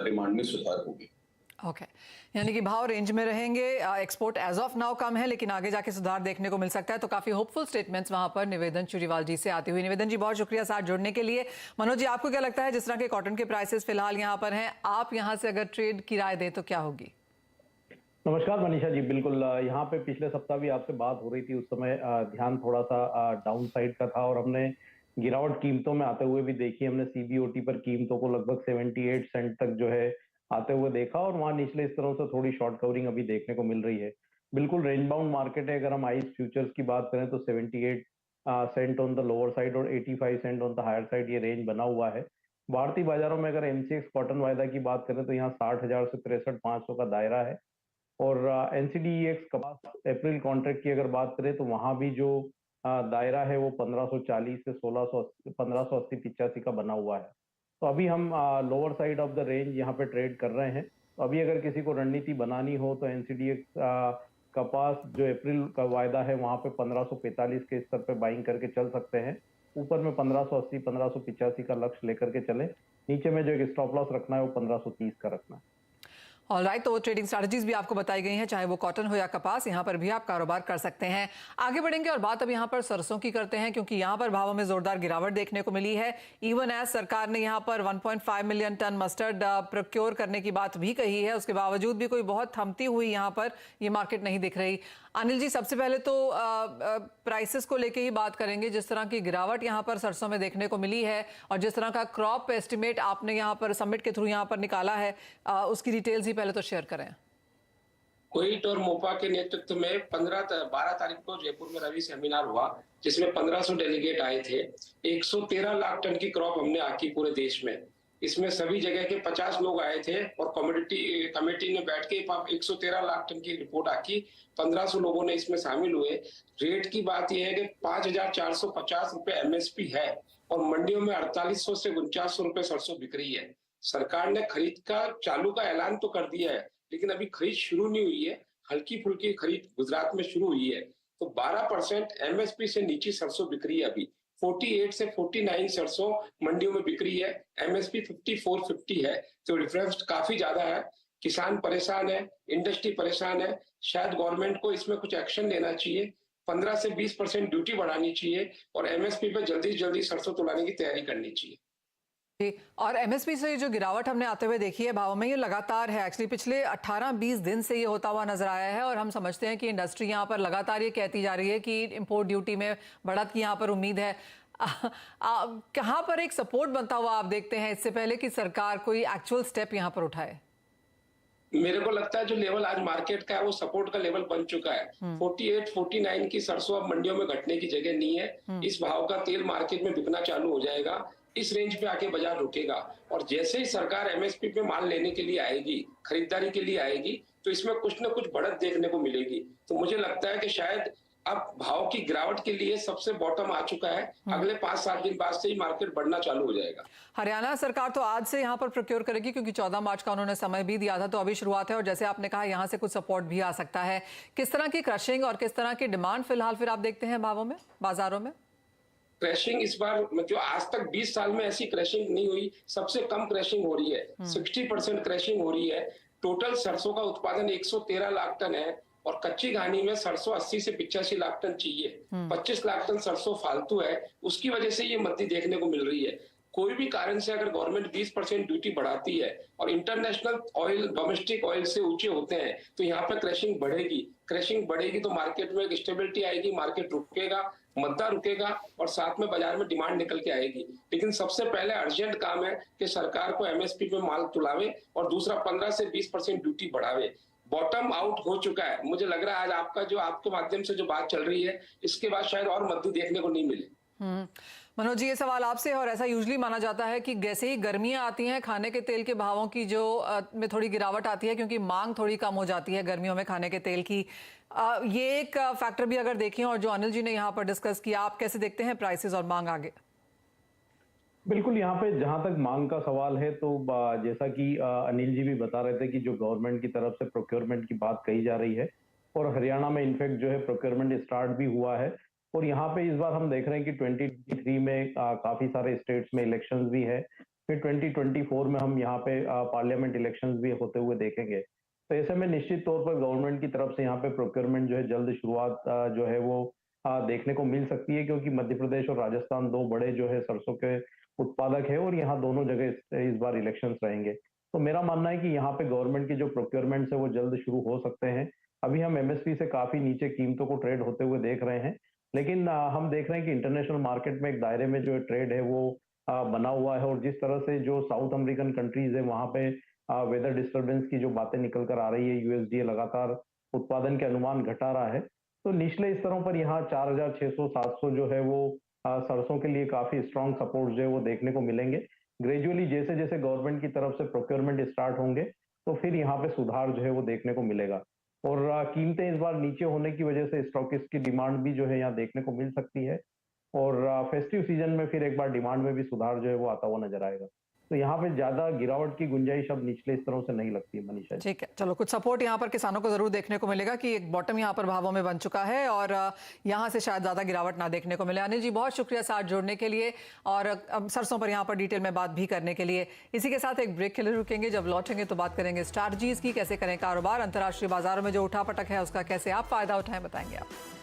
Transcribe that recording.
Demand में सुधार होगी। ओके, यानी कि भाव रेंज में रहेंगे, एक्सपोर्ट एज ऑफ नाउ कम है लेकिन आगे जाके सुधार देखने को मिल सकता है। तो काफी होपफुल स्टेटमेंट्स वहां पर निवेदन चुरीवाल जी से आती हुई। निवेदन जी, बहुत शुक्रिया साथ जुड़ने के लिए। मनोज जी, आपको क्या लगता है, जिस तरह के कॉटन के प्राइसेस फिलहाल यहाँ पर हैं, आप यहाँ से अगर ट्रेड की राय दें तो क्या होगी? नमस्कार मनीषा जी, बिल्कुल यहाँ पे पिछले सप्ताह भी आपसे बात हो रही थी। उस समय ध्यान थोड़ा सा डाउन साइड का था और हमने गिरावट कीमतों में आते हुए भी देखी। हमने सीबीओटी पर कीमतों को लगभग 78 सेंट तक जो है आते हुए देखा और वहां निचले स्तरों से थोड़ी शॉर्ट कवरिंग अभी देखने को मिल रही है। बिल्कुल रेंज बाउंड मार्केट है। अगर हम आइस फ्यूचर्स की बात करें तो 78 cent on the lower side और 85 cent on the higher side ये रेंज बना हुआ है। भारतीय बाजारों में अगर एमसीएक्स कॉटन वायदा की बात करें तो यहाँ 60,000 से 63,500 का दायरा है। और एनसीडीईएक्स कपास अप्रैल कॉन्ट्रैक्ट की अगर बात करें तो वहां भी जो दायरा है वो 1540 से 1680 1580 85 का बना हुआ है। तो अभी हम lower side of the range यहाँ पे ट्रेड कर रहे हैं। तो अभी अगर किसी को रणनीति बनानी हो तो एनसीडीएक्स कपास जो अप्रैल का वायदा है वहां पे 1545 के स्तर पे बाइंग करके चल सकते हैं। ऊपर में 1580 1585 का लक्ष्य लेकर के चले। नीचे में जो एक स्टॉप लॉस रखना है वो 1530 का रखना है। ऑलराइट, तो ट्रेडिंग स्ट्रैटेजीज भी आपको बताई गई हैं, चाहे वो कॉटन हो या कपास, यहाँ पर भी आप कारोबार कर सकते हैं। आगे बढ़ेंगे और बात अब यहाँ पर सरसों की करते हैं, क्योंकि यहाँ पर भावों में जोरदार गिरावट देखने को मिली है। इवन एज सरकार ने यहाँ पर 1.5 मिलियन टन मस्टर्ड प्रोक्योर करने की बात भी कही है, उसके बावजूद भी कोई बहुत थमती हुई यहाँ पर ये मार्केट नहीं दिख रही। अनिल जी, सबसे पहले तो प्राइसेस को लेके ही बात करेंगे। जिस तरह की गिरावट यहाँ पर सरसों में देखने को मिली है और जिस तरह का क्रॉप एस्टिमेट आपने यहाँ पर समिट के थ्रू यहाँ पर निकाला है, उसकी डिटेल्स ही पहले तो शेयर करें। क्वेट और मोपा के नेतृत्व में 12 तारीख को जयपुर में रवि सेमिनार हुआ, जिसमें 1500 डेलीगेट आए थे। 113 लाख टन की क्रॉप हमने आकी पूरे देश में। इसमें सभी जगह के 50 लोग आए थे और कमेटी ने बैठ के 113 लाख टन की रिपोर्ट आकी। 1500 लोगों ने इसमें शामिल हुए। रेट की बात यह है कि 5,450 रुपए एमएसपी है और मंडियों में 4800 से 4900 रुपए सरसों बिक रही है। सरकार ने खरीद का चालू का ऐलान तो कर दिया है, लेकिन अभी खरीद शुरू नहीं हुई है। हल्की फुल्की खरीद गुजरात में शुरू हुई है। तो 12% एमएसपी से नीचे सरसों बिक रही है। अभी 48 से 49 सरसों मंडियों में बिक रही है। एमएसपी 5450 है, तो डिफरेंस काफी ज्यादा है। किसान परेशान है, इंडस्ट्री परेशान है। शायद गवर्नमेंट को इसमें कुछ एक्शन लेना चाहिए। 15 से 20% ड्यूटी बढ़ानी चाहिए और एमएसपी पे जल्दी से जल्दी सरसों तुलाने की तैयारी करनी चाहिए। और एमएसपी से जो गिरावट हमने आते हुए देखी है भाव में, ये लगातार है। एक्चुअली पिछले 18-20 दिन से ये होता हुआ नजर आया है और हम समझते हैं कि इंडस्ट्री यहाँ पर लगातार ये कहती जा रही है कि इंपोर्ट ड्यूटी में बढ़त की यहाँ पर उम्मीद है। कहाँ पर एक सपोर्ट बनता हुआ आप देखते हैं, इससे पहले कि सरकार कोई एक्चुअल स्टेप यहाँ पर उठाए? मेरे को लगता है जो लेवल आज मार्केट का है वो सपोर्ट का लेवल बन चुका है। 48-49 की सरसों अब मंडियों में घटने की जगह नहीं है। इस भाव का तेल मार्केट में बिकना चालू हो जाएगा। इस रेंज पे आके बाजार रुकेगा और जैसे ही सरकार एमएसपी पे माल लेने के लिए आएगी, खरीदारी के लिए आएगी, तो इसमें कुछ ना कुछ बढ़त देखने को मिलेगी। तो मुझे लगता है कि शायद अब भाव की गिरावट के लिए सबसे बॉटम आ चुका है। अगले 5-7 दिन बाद से ही मार्केट बढ़ना चालू हो जाएगा। हरियाणा सरकार तो आज से यहाँ पर प्रोक्योर करेगी, क्योंकि 14 मार्च का उन्होंने समय भी दिया था, तो अभी शुरुआत है और जैसे आपने कहा यहाँ से कुछ सपोर्ट भी आ सकता है। किस तरह की क्रशिंग और किस तरह की डिमांड फिलहाल फिर आप देखते हैं भावों में, बाजारों में? क्रैशिंग इस बार जो आज तक 20 साल में ऐसी क्रैशिंग नहीं हुई, सबसे कम क्रैशिंग हो रही है। 60% क्रैशिंग हो रही है। टोटल सरसों का उत्पादन 113 लाख टन है और कच्ची घानी में सरसों 80 से 85 लाख टन चाहिए। 25 लाख टन सरसों फालतू है, उसकी वजह से ये मंदी देखने को मिल रही है। कोई भी कारण से अगर गवर्नमेंट 20% ड्यूटी बढ़ाती है और इंटरनेशनल ऑयल डोमेस्टिक ऑयल से ऊंचे होते हैं, तो यहाँ पे क्रैशिंग बढ़ेगी। क्रैशिंग बढ़ेगी तो मार्केट में एक स्टेबिलिटी आएगी, मार्केट रुकेगा, मुद्दा रुकेगा और साथ में बाजार में डिमांड निकल के आएगी। लेकिन सबसे पहले अर्जेंट काम है कि सरकार को एमएसपी पे माल तुलावे और दूसरा 15 से 20% ड्यूटी बढ़ावे। बॉटम आउट हो चुका है। मुझे लग रहा है आज आपका जो आपके माध्यम से जो बात चल रही है, इसके बाद शायद और मद्दी देखने को नहीं मिले। मनोज जी, ये सवाल आपसे, और ऐसा यूजली माना जाता है कि जैसे ही गर्मियां आती हैं खाने के तेल के भावों की जो में थोड़ी गिरावट आती है, क्योंकि मांग थोड़ी कम हो जाती है गर्मियों में खाने के तेल की। ये एक फैक्टर भी अगर देखें, और जो अनिल जी ने यहाँ पर डिस्कस किया, आप कैसे देखते हैं प्राइसेस और मांग आगे? बिल्कुल, यहाँ पे जहां तक मांग का सवाल है तो जैसा कि अनिल जी भी बता रहे थे कि जो गवर्नमेंट की तरफ से प्रोक्योरमेंट की बात कही जा रही है और हरियाणा में इनफैक्ट जो है प्रोक्योरमेंट स्टार्ट भी हुआ है। और यहाँ पे इस बार हम देख रहे हैं कि 2023 में काफी सारे स्टेट्स में इलेक्शंस भी है फिर 2024 में हम यहाँ पे पार्लियामेंट इलेक्शंस भी होते हुए देखेंगे। तो ऐसे में निश्चित तौर पर गवर्नमेंट की तरफ से यहाँ पे प्रोक्योरमेंट जो है जल्द शुरुआत जो है वो देखने को मिल सकती है, क्योंकि मध्य प्रदेश और राजस्थान दो बड़े जो है सरसों के उत्पादक है और यहाँ दोनों जगह इस बार इलेक्शंस रहेंगे। तो मेरा मानना है कि यहाँ पे गवर्नमेंट की जो प्रोक्योरमेंट है वो जल्द शुरू हो सकते हैं। अभी हम एमएसपी से काफी नीचे कीमतों को ट्रेड होते हुए देख रहे हैं, लेकिन हम देख रहे हैं कि इंटरनेशनल मार्केट में एक दायरे में जो ट्रेड है वो बना हुआ है, और जिस तरह से जो साउथ अमेरिकन कंट्रीज है वहां पे वेदर डिस्टर्बेंस की जो बातें निकल कर आ रही है, यूएसडीए लगातार उत्पादन के अनुमान घटा रहा है, तो निचले स्तरों पर यहाँ 4600-700 जो है वो सरसों के लिए काफी स्ट्रॉन्ग सपोर्ट जो है वो देखने को मिलेंगे। ग्रेजुअली जैसे जैसे गवर्नमेंट की तरफ से प्रोक्योरमेंट स्टार्ट होंगे तो फिर यहाँ पे सुधार जो है वो देखने को मिलेगा, और कीमतें इस बार नीचे होने की वजह से स्टॉकिस्ट की डिमांड भी जो है यहाँ देखने को मिल सकती है, और फेस्टिव सीजन में फिर एक बार डिमांड में भी सुधार जो है वो आता हुआ नजर आएगा। तो यहाँ पे ज्यादा गिरावट की गुंजाइश अब निचले स्तरों से नहीं लगती है मनीषा जी। ठीक है, चलो कुछ सपोर्ट यहाँ पर किसानों को जरूर देखने को मिलेगा कि एक बॉटम यहाँ पर भावों में बन चुका है और यहाँ से शायद ज्यादा गिरावट ना देखने को मिले। अनिल जी बहुत शुक्रिया साथ जोड़ने के लिए और सरसों पर यहाँ पर डिटेल में बात भी करने के लिए। इसी के साथ एक ब्रेक के लिए रुकेंगे, जब लौटेंगे तो बात करेंगे स्ट्रैटेजीज की, कैसे करें कारोबार, अंतर्राष्ट्रीय बाजारों में जो उठापटक है उसका कैसे आप फायदा उठाएं, बताएंगे आप।